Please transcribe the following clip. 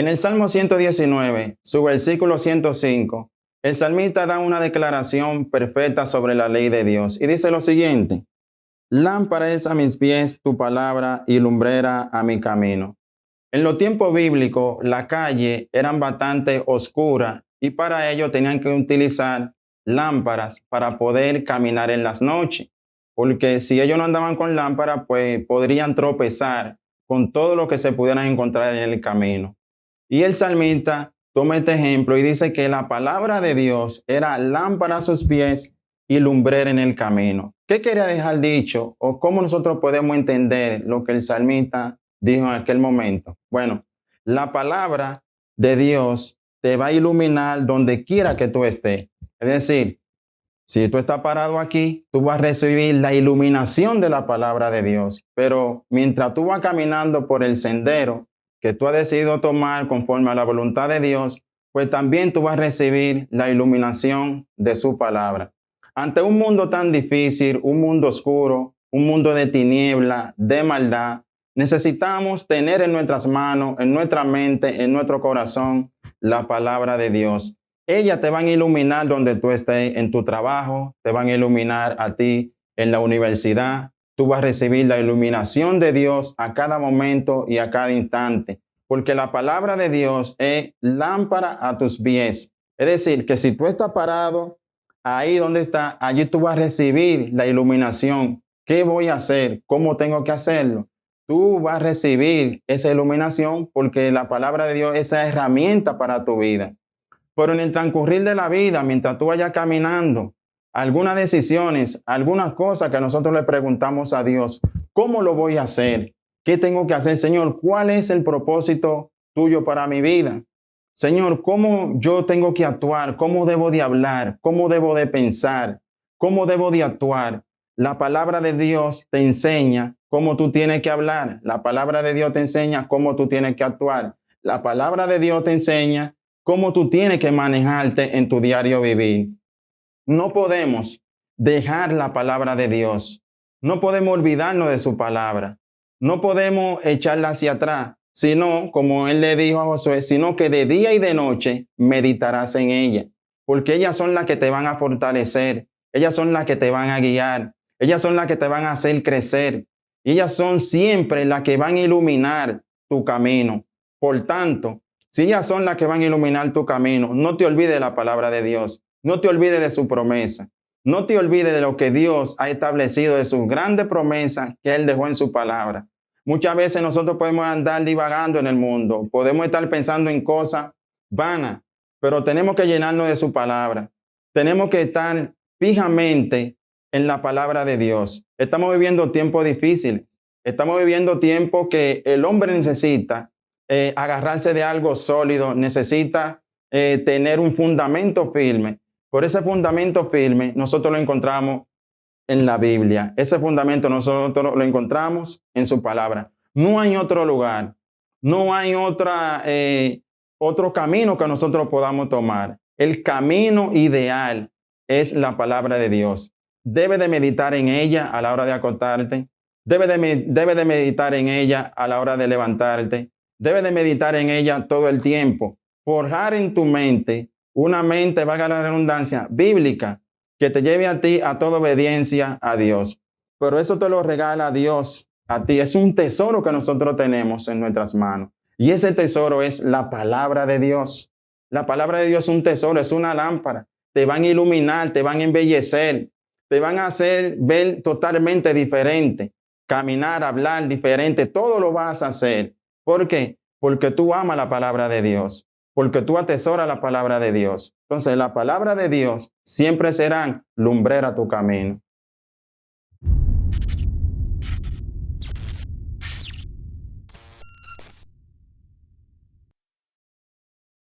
En el Salmo 119, su versículo 105, el salmista da una declaración perfecta sobre la ley de Dios y dice lo siguiente: lámpara es a mis pies tu palabra y lumbrera a mi camino. En los tiempos bíblicos, la calle eran bastante oscura y para ello tenían que utilizar lámparas para poder caminar en las noches, porque si ellos no andaban con lámpara, pues podrían tropezar con todo lo que se pudieran encontrar en el camino. Y el salmista toma este ejemplo y dice que la palabra de Dios era lámpara a sus pies y lumbrera en el camino. ¿Qué quería dejar dicho o cómo nosotros podemos entender lo que el salmista dijo en aquel momento? Bueno, la palabra de Dios te va a iluminar donde quiera que tú estés. Es decir, si tú estás parado aquí, tú vas a recibir la iluminación de la palabra de Dios. Pero mientras tú vas caminando por el sendero que tú has decidido tomar conforme a la voluntad de Dios, pues también tú vas a recibir la iluminación de su palabra. Ante un mundo tan difícil, un mundo oscuro, un mundo de tiniebla, de maldad, necesitamos tener en nuestras manos, en nuestra mente, en nuestro corazón, la palabra de Dios. Ellas te van a iluminar donde tú estés, en tu trabajo, te van a iluminar a ti en la universidad. Tú vas a recibir la iluminación de Dios a cada momento y a cada instante, porque la palabra de Dios es lámpara a tus pies. Es decir, que si tú estás parado ahí donde está, allí tú vas a recibir la iluminación. ¿Qué voy a hacer? ¿Cómo tengo que hacerlo? Tú vas a recibir esa iluminación porque la palabra de Dios es esa herramienta para tu vida. Pero en el transcurrir de la vida, mientras tú vayas caminando, algunas decisiones, algunas cosas que nosotros le preguntamos a Dios: ¿cómo lo voy a hacer? ¿Qué tengo que hacer, Señor? ¿Cuál es el propósito tuyo para mi vida? Señor, ¿cómo yo tengo que actuar? ¿Cómo debo de hablar? ¿Cómo debo de pensar? ¿Cómo debo de actuar? La palabra de Dios te enseña cómo tú tienes que hablar. La palabra de Dios te enseña cómo tú tienes que actuar. La palabra de Dios te enseña cómo tú tienes que manejarte en tu diario vivir. No podemos dejar la palabra de Dios. No podemos olvidarnos de su palabra. No podemos echarla hacia atrás, sino, como él le dijo a Josué, sino que de día y de noche meditarás en ella, porque ellas son las que te van a fortalecer, ellas son las que te van a guiar, ellas son las que te van a hacer crecer, y ellas son siempre las que van a iluminar tu camino. Por tanto, si ellas son las que van a iluminar tu camino, no te olvides de la palabra de Dios. No te olvides de su promesa. No te olvides de lo que Dios ha establecido, de sus grandes promesas que Él dejó en su palabra. Muchas veces nosotros podemos andar divagando en el mundo, podemos estar pensando en cosas vanas, pero tenemos que llenarnos de su palabra. Tenemos que estar fijamente en la palabra de Dios. Estamos viviendo tiempos difíciles. Estamos viviendo tiempos que el hombre necesita agarrarse de algo sólido, necesita tener un fundamento firme. Por ese fundamento firme, nosotros lo encontramos en la Biblia. Ese fundamento nosotros lo encontramos en su palabra. No hay otro lugar, no hay otro camino que nosotros podamos tomar. El camino ideal es la palabra de Dios. Debe de meditar en ella a la hora de acostarte. Debe de meditar en ella a la hora de levantarte. Debe de meditar en ella todo el tiempo. Forjar en tu mente una mente, valga la redundancia, bíblica, que te lleve a ti a toda obediencia a Dios. Pero eso te lo regala Dios a ti. Es un tesoro que nosotros tenemos en nuestras manos. Y ese tesoro es la palabra de Dios. La palabra de Dios es un tesoro, es una lámpara. Te van a iluminar, te van a embellecer, te van a hacer ver totalmente diferente, caminar, hablar diferente, todo lo vas a hacer. ¿Por qué? Porque tú amas la palabra de Dios, porque tú atesoras la palabra de Dios. Entonces, la palabra de Dios siempre será lumbrera tu camino.